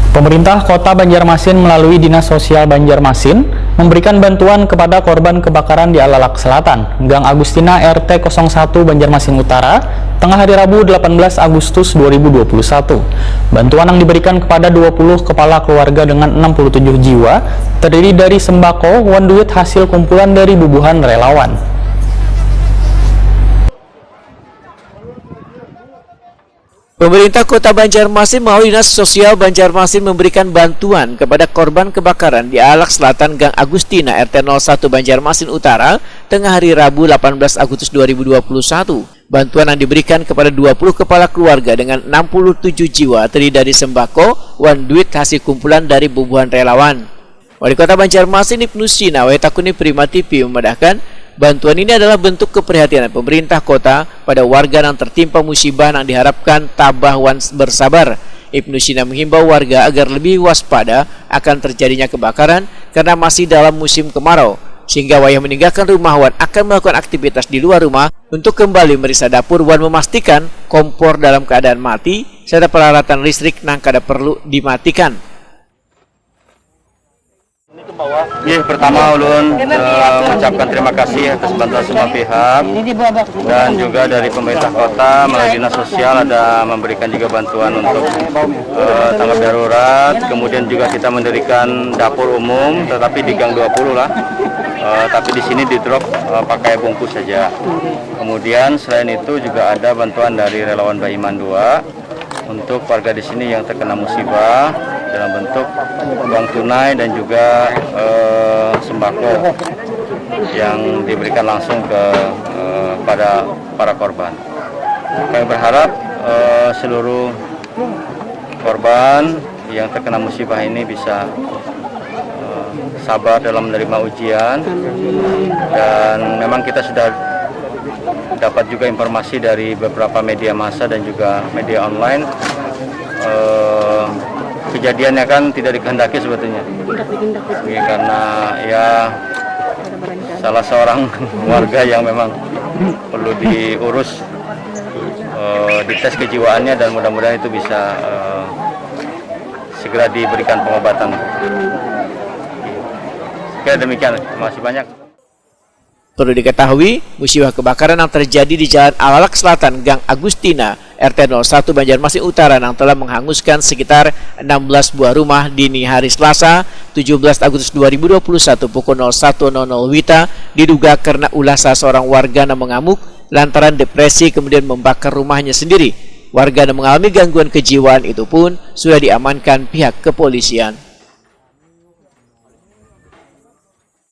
Pemerintah Kota Banjarmasin melalui Dinas Sosial Banjarmasin memberikan bantuan kepada korban kebakaran di Alalak Selatan, Gang Agustina RT 01 Banjarmasin Utara, tengah hari Rabu 18 Agustus 2021. Bantuan yang diberikan kepada 20 kepala keluarga dengan 67 jiwa terdiri dari sembako, uang duit hasil kumpulan dari bubuhan relawan. Pemerintah Kota Banjarmasin melalui Dinas Sosial Banjarmasin memberikan bantuan kepada korban kebakaran di Alalak Selatan Gang Agustina RT 01 Banjarmasin Utara tengah hari Rabu 18 Agustus 2021. Bantuan yang diberikan kepada 20 kepala keluarga dengan 67 jiwa terdiri dari sembako, uang duit hasil kumpulan dari bubuhan relawan. Wali Kota Banjarmasin Ibnu Sina Wetakuni Prima TV memandahkan bantuan ini adalah bentuk keprihatinan pemerintah kota pada warga yang tertimpa musibah yang diharapkan tabah wan bersabar. Ibnu Sina menghimbau warga agar lebih waspada akan terjadinya kebakaran karena masih dalam musim kemarau, sehingga wayah meninggalkan rumah wan akan melakukan aktivitas di luar rumah untuk kembali meriksa dapur wan memastikan kompor dalam keadaan mati serta peralatan listrik nang kada perlu dimatikan. Ya, pertama ulun mengucapkan terima kasih atas bantuan semua pihak dan juga dari pemerintah kota melalui dinas sosial ada memberikan juga bantuan untuk tanggap darurat. Kemudian juga kita mendirikan dapur umum, tetapi di Gang 20 lah. Tapi di sini di drop pakai bungkus saja. Kemudian selain itu juga ada bantuan dari relawan Baiman 2 untuk warga di sini yang terkena musibah dalam bentuk uang tunai dan juga sembako yang diberikan langsung pada para korban. Kami berharap seluruh korban yang terkena musibah ini bisa sabar dalam menerima ujian, dan memang kita sudah dapat juga informasi dari beberapa media massa dan juga media online. Kejadiannya kan tidak dikehendaki sebetulnya, karena ya salah seorang warga yang memang perlu diurus, dites kejiwaannya, dan mudah-mudahan itu bisa segera diberikan pengobatan. Oke, demikian, terima kasih banyak. Perlu diketahui, musibah kebakaran yang terjadi di Jalan Alalak Selatan Gang Agustina RT 01 Banjarmasin Utara yang telah menghanguskan sekitar 16 buah rumah dini hari Selasa 17 Agustus 2021 pukul 01.00 WITA diduga karena ulah seorang warga yang mengamuk lantaran depresi kemudian membakar rumahnya sendiri. Warga yang mengalami gangguan kejiwaan itu pun sudah diamankan pihak kepolisian.